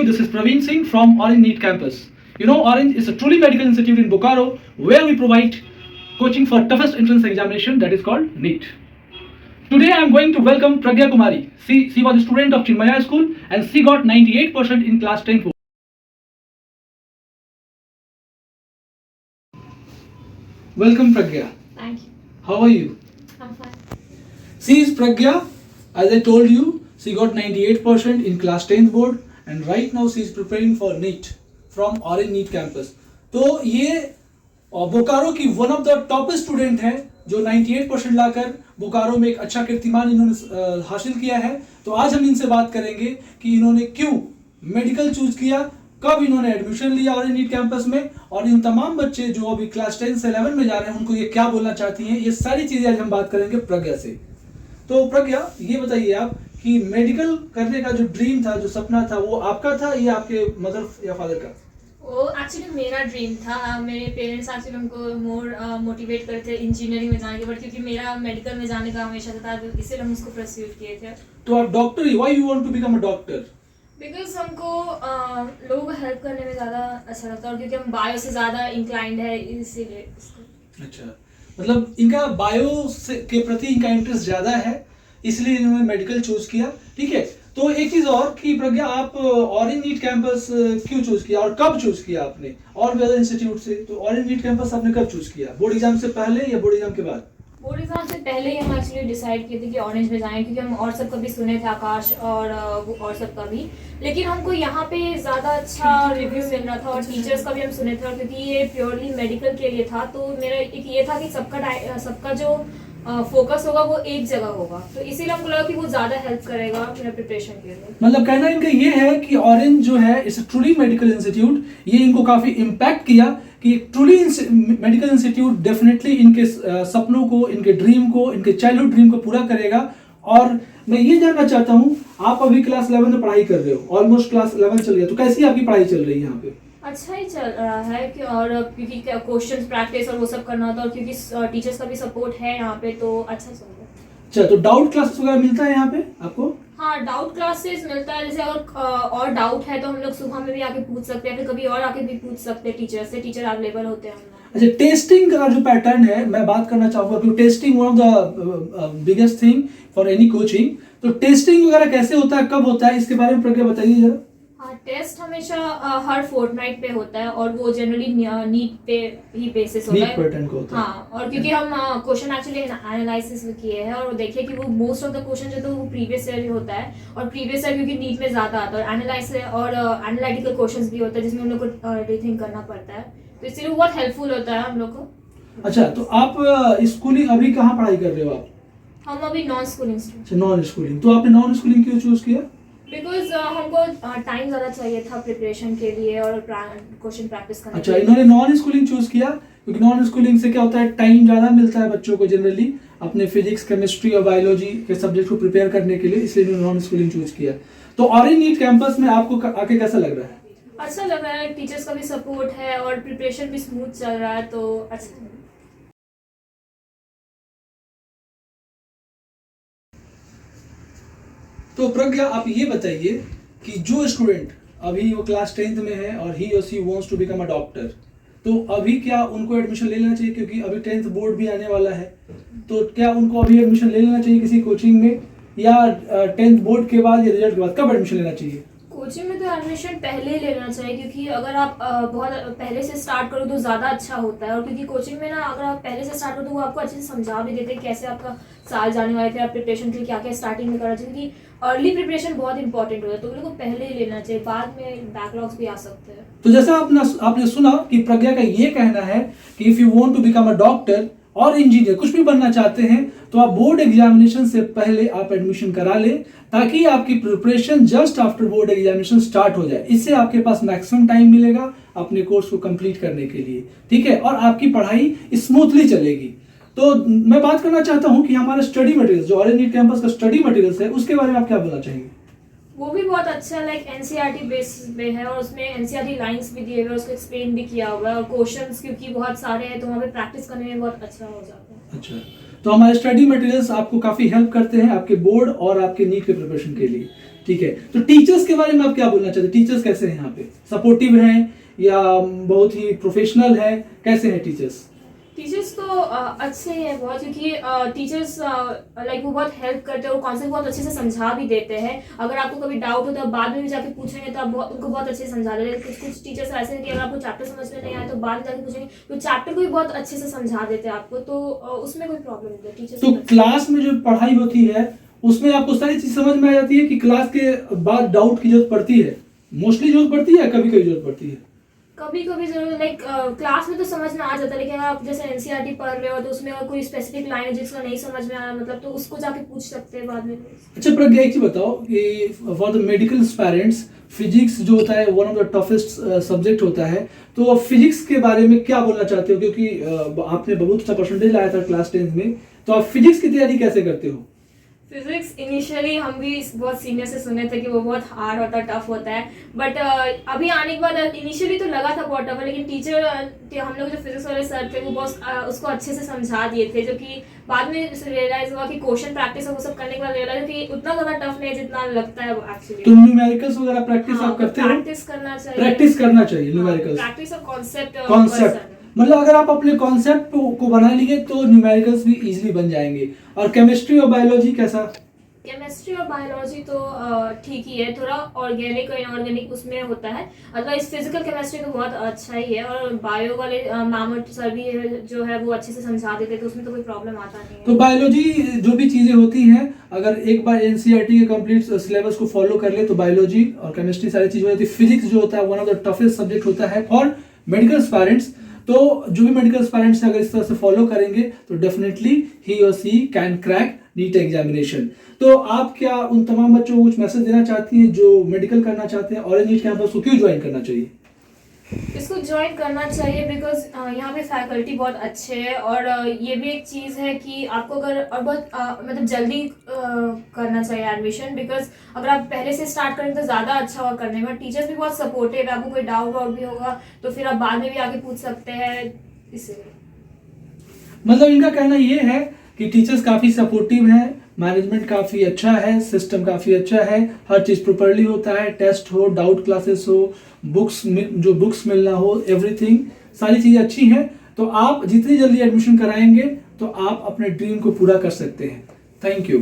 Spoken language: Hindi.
you, this is Praveen Singh from Orange NEET campus. You know, Orange is a truly medical institute in Bokaro where we provide coaching for toughest entrance examination that is called NEET. Today I am going to welcome Pragya Kumari. She was a student of Chinmaya School and she got 98% in class 10th. Welcome Pragya. Thank you. How are you? I'm fine. She is Pragya. As I told you, she got 98% in class 10th board and right now she is preparing for NEET from Orange NEET campus. तो ये बोकारो की one of the toppest student है जो 98% लाकर बोकारो में एक अच्छा कीर्तिमान इन्होंने हासिल किया है. तो आज हम इनसे बात करेंगे कि इन्होंने क्यों मेडिकल चूज किया, कब इन्होंने एडमिशन लिया ऑरेंज नीट कैंपस में, और इन तमाम बच्चे जो अभी क्लास 10 से 11 में जा रहे हैं उनको ये क्या बोलना चाहती हैं. ये सारी चीजें आज हम बात करेंगे प्रज्ञा से. तो प्रज्ञा, ये बताइए आप कि मेडिकल करने का जो ड्रीम था, जो सपना था, वो आपका था या आपके मदर या फादर का? वो एक्चुअली मेरा ड्रीम था. मेरे पेरेंट्स एक्चुअली हमको मोर मोटिवेट करते थे इंजीनियरिंग में जाने के, बट क्योंकि मेरा मेडिकल में जाने का हमेशा था तो इसलिए हम उसको परस्यू किए थे. तो आप डॉक्टर ही, why you want to become a doctor? Because हमको लोगों को हेल्प करने में ज़्यादा अच्छा लगता है और क्योंकि हम बायो से ज़्यादा इंक्लाइंड है इसीलिए इसको. अच्छा, मतलब इनका बायो से के प्रति इनका इंटरेस्ट ज्यादा है इसलिए इन्होंने मेडिकल चूज किया. ठीक है, तो एक चीज और कि प्रज्ञा, आप ऑरेंज नीट कैंपस क्यों चूज किया और कब चूज किया आपने और भी अदर इंस्टीट्यूट से? तो ऑरेंज नीट कैंपस आपने कब चूज किया, बोर्ड एग्जाम से पहले या बोर्ड एग्जाम के बाद? बोर्ड एग्जाम से पहले ही हम एक्चुअली डिसाइड किए थे कि ऑरेंज में जाएं, क्योंकि हम और सबका भी सुने थे, आकाश और सबका भी, लेकिन हमको यहाँ पे ज़्यादा अच्छा रिव्यू मिल रहा था और टीचर्स का भी हम सुने थे. और क्योंकि ये प्योरली मेडिकल के लिए था तो मेरा एक ये था कि सबका जो फोकस होगा वो एक जगह होगा, तो इसीलिए हमको लगा कि वो ज़्यादा हेल्प करेगा मेरे प्रिपरेशन के लिए. मतलब कहना इनका ये है कि ऑरेंज जो है it's a truly medical institute. ये इनको काफी इम्पैक्ट किया कि ट्रूली मेडिकल इंस्टीट्यूट डेफिनेटली इनके सपनों को, इनके ड्रीम को, इनके चाइल्डहुड ड्रीम को पूरा करेगा. और मैं ये जानना चाहता हूँ, आप अभी क्लास 11 में पढ़ाई कर रहे हो, ऑलमोस्ट क्लास 11 चल गया, तो कैसी आपकी पढ़ाई चल रही है यहाँ पे? अच्छा ही चल रहा है कि, और क्योंकि क्वेश्चन प्रैक्टिस और वो सब करना होता है और क्योंकि टीचर्स का भी सपोर्ट है यहाँ पे तो अच्छा चल रहा है. अच्छा, तो डाउट क्लासेस वगैरह मिलता है यहाँ पे आपको? हाँ, डाउट क्लासेस मिलता है. जैसे अगर और डाउट है तो हम लोग सुबह में भी आके पूछ सकते हैं, फिर कभी और आके भी पूछ सकते हैं टीचर से. टीचर अवेलेबल होते हैं. अच्छा, टेस्टिंग का जो पैटर्न है मैं बात करना चाहूंगा क्योंकि testing one of the biggest thing for any coaching. तो टेस्टिंग वगैरह कैसे होता है, कब होता है, इसके बारे में प्रज्ञा बताइए जरा. हाँ, टेस्ट हमेशा हर फोर्टनाइट पे होता है और वो जनरली नीट पे ही बेसिस होता है. नीट पैटर्न को होता है. हाँ, और क्योंकि हम क्वेश्चन एक्चुअली एनालिसिस किए हैं और देखिए कि वो मोस्ट ऑफ द क्वेश्चन जो तो वो प्रीवियस ईयर ही होता है और प्रीवियस ईयर क्योंकि नीट में ज़्यादा आता है और एनालिसिस और एनालिटिकल क्वेश्चंस भी होता है जिसमें हम लोग को रीथिंक करना पड़ता है, तो इसलिए वो बहुत हेल्पफुल होता है हम लोग को. अच्छा, तो आप स्कूलिंग अभी कहाँ पढ़ाई कर रहे हो आप? हम अभी नॉन स्कूलिंग स्टूडेंट. अच्छा, नॉन स्कूलिंग. तो आपने नॉन स्कूलिंग क्यों चूज किया? बिकॉज हमको टाइम ज़्यादा चाहिए था प्रिपरेशन के लिए और क्वेश्चन प्रैक्टिस करने. अच्छा, इन्होंने नॉन स्कूलिंग चूज किया क्योंकि नॉन स्कूलिंग से क्या होता है, टाइम ज़्यादा मिलता है बच्चों को जनरली अपने फिजिक्स, केमिस्ट्री और बायोलॉजी के सब्जेक्ट को प्रिपेयर करने के लिए, इसलिए इन्होंने नॉन स्कूलिंग चूज किया. तो ऑरेंज नीट कैंपस में आपको आके कैसा लग रहा है? अच्छा लग रहा है, टीचर्स का भी सपोर्ट है और प्रिपरेशन भी स्मूथ चल रहा है तो अच्छा. तो प्रज्ञा, आप ये बताइए कि जो स्टूडेंट अभी वो क्लास 10th में है और ही और she wants to become a doctor, तो अभी क्या उनको एडमिशन ले लेना चाहिए क्योंकि अभी 10th बोर्ड भी आने वाला है, तो क्या उनको अभी एडमिशन ले लेना चाहिए किसी कोचिंग में या 10th बोर्ड के बाद या रिजल्ट के बाद, कब एडमिशन लेना चाहिए? कोचिंग में तो एडमिशन पहले ही ले लेना चाहिए क्योंकि अगर आप बहुत पहले से स्टार्ट करो तो ज़्यादा अच्छा होता है. और क्योंकि कोचिंग में ना अगर आप पहले से स्टार्ट करो तो वो आपको अच्छे से समझा भी देते हैं कैसे आपका साल जाने वाले थे, आप प्रिपरेशन के लिए क्या क्या स्टार्टिंग में करना चाहिए, क्योंकि अर्ली प्रिपरेशन बहुत इंपॉर्टेंट होता है तो उन लोगों को पहले ही लेना चाहिए, बाद में बैकलॉग्स भी आ सकते हैं. तो जैसा आपने सुना कि प्रज्ञा का ये कहना है कि if you want to become a doctor और इंजीनियर, कुछ भी बनना चाहते हैं, तो आप बोर्ड एग्जामिनेशन से पहले आप एडमिशन करा लें ताकि आपकी preparation just after board examination start हो जाए. इससे आपके पास मैक्सिमम टाइम मिलेगा अपने कोर्स को कंप्लीट करने के लिए. ठीक है, और आपकी पढ़ाई स्मूथली चलेगी. तो मैं बात करना चाहता हूँ कि हमारे स्टडी मटेरियल जो ऑरेंज नीट कैंपस का स्टडी मटेरियल्स है उसके बारे में आप क्या बोलना चाहेंगे? वो भी बहुत अच्छा है, लाइक एनसीईआरटी बेस पे है और उसमें एनसीईआरटी लाइंस भी दिए हुए हैं, उसको एक्सप्लेन भी किया हुआ है और क्वेश्चंस क्योंकि बहुत सारे हैं तो वहाँ पे प्रैक्टिस करने में बहुत अच्छा हो जाता है. अच्छा, तो हमारे स्टडी मटेरियल्स आपको काफ़ी हेल्प करते हैं आपके बोर्ड और आपके नीट के प्रिपरेशन के लिए. ठीक है, तो टीचर्स के बारे में आप क्या बोलना चाहते हैं? टीचर्स कैसे हैं यहाँ पे? सपोर्टिव हैं या बहुत ही प्रोफेशनल है? कैसे हैं टीचर्स? टीचर्स तो अच्छे हैं बहुत, क्योंकि टीचर्स लाइक वो बहुत हेल्प करते हैं और कॉन्सेप्ट बहुत अच्छे से समझा भी देते हैं। अगर आपको कभी डाउट हो तो आप बाद में भी जाके पूछेंगे तो आप उनको बहुत अच्छे से समझा देंगे। कुछ टीचर्स ऐसे हैं कि अगर आपको चैप्टर समझ में नहीं आए तो बाद में जाके पूछेंगे, तो चैप्टर को भी बहुत अच्छे से समझा देते हैं आपको, तो उसमें कोई प्रॉब्लम नहीं है टीचर्स। तो क्लास में जो पढ़ाई होती है उसमें आपको सारी चीज समझ में आ जाती है कि क्लास के बाद डाउट की जरूरत पड़ती है? मोस्टली जरूरत पड़ती है, कभी कभी जरूरत पड़ती है? कभी कभी जरूर, लाइक क्लास में तो समझ में आ जाता है, लेकिन अगर आप जैसे एनसीईआरटी पढ़ रहे हो तो उसमें अगर कोई स्पेसिफिक लाइन है जिसका नहीं समझ में आया मतलब, तो उसको जाके पूछ सकते हैं बाद में। अच्छा प्रज्ञा, एक चीज बताओ कि for the medical parents physics जो होता है one of the toughest subject होता है, तो फिजिक्स के बारे में क्या बोलना चाहते हो? क्योंकि आपने बहुत अच्छा परसेंटेज लाया था क्लास 10 में, तो आप फिजिक्स की तैयारी कैसे करते हो? फिजिक्स इनिशियली हम भी बहुत सीनियर से सुने थे कि वो बहुत हार्ड होता है, टफ होता है, बट अभी आने के बाद इनिशियली तो लगा था बहुत टफ है, लेकिन टीचर हम लोग जो फिजिक्स वाले सर थे वो बहुत उसको अच्छे से समझा दिए थे, जो कि बाद में रियलाइज हुआ कि क्वेश्चन प्रैक्टिस और वो सब करने के बाद रियलाइज कि उतना ज़्यादा टफ नहीं है जितना लगता है एक्चुअली। तो न्यूमेरिकल्स वगैरह प्रैक्टिस आप करते हो? प्रैक्टिस करना चाहिए, प्रैक्टिस करना चाहिए न्यूमेरिकल्स, प्रैक्टिस और कॉन्सेप्ट। मतलब अगर आप अपने कॉन्सेप्ट को बना लिए तो न्यूमेरिकल्स भी इजीली बन जाएंगे। और केमिस्ट्री और बायोलॉजी कैसा? केमिस्ट्री और बायोलॉजी तो ठीक ही है, थोड़ा ऑर्गेनिक और इनऑर्गेनिक उसमें होता है, अदरवाइज फिजिकल केमिस्ट्री तो बहुत अच्छा ही है। और बायो वाले मैम सर भी जो है वो अच्छे से समझा देते, तो उसमें तो कोई प्रॉब्लम आता नहीं है। तो बायोलॉजी जो भी चीजें होती हैं, अगर एक बार एनसीईआरटी के कंप्लीट सिलेबस को फॉलो कर ले तो बायोलॉजी और केमिस्ट्री सारी चीजें हो जाती है। फिजिक्स जो होता है one of the toughest subject होता है फॉर मेडिकल पेरेंट्स, तो जो भी मेडिकल पेरेंट्स अगर इस तरह से फॉलो करेंगे तो डेफिनेटली ही और सी कैन क्रैक नीट एग्जामिनेशन। तो आप क्या उन तमाम बच्चों को कुछ मैसेज देना चाहती हैं जो मेडिकल करना चाहते हैं? ऑरेंज नीट कैंपस को क्यों ज्वाइन करना चाहिए? इसको ज्वाइन करना चाहिए बिकॉज यहाँ पे फैकल्टी बहुत अच्छे है, और ये भी एक चीज़ है कि आपको अगर और बहुत मतलब जल्दी करना चाहिए एडमिशन, बिकॉज अगर आप पहले से स्टार्ट करें तो ज़्यादा अच्छा होगा करने में। टीचर्स भी बहुत सपोर्टिव है, आपको कोई डाउट वाउट भी होगा तो फिर आप बाद में भी आके पूछ सकते हैं, इसलिए। मतलब इनका कहना ये है कि टीचर्स काफ़ी सपोर्टिव हैं, मैनेजमेंट काफ़ी अच्छा है, सिस्टम काफ़ी अच्छा है, हर चीज़ प्रॉपर्ली होता है, टेस्ट हो, डाउट क्लासेस हो, बुक्स मिलना हो, एवरीथिंग सारी चीज़ें अच्छी हैं। तो आप जितनी जल्दी एडमिशन कराएंगे तो आप अपने ड्रीम को पूरा कर सकते हैं। Thank you.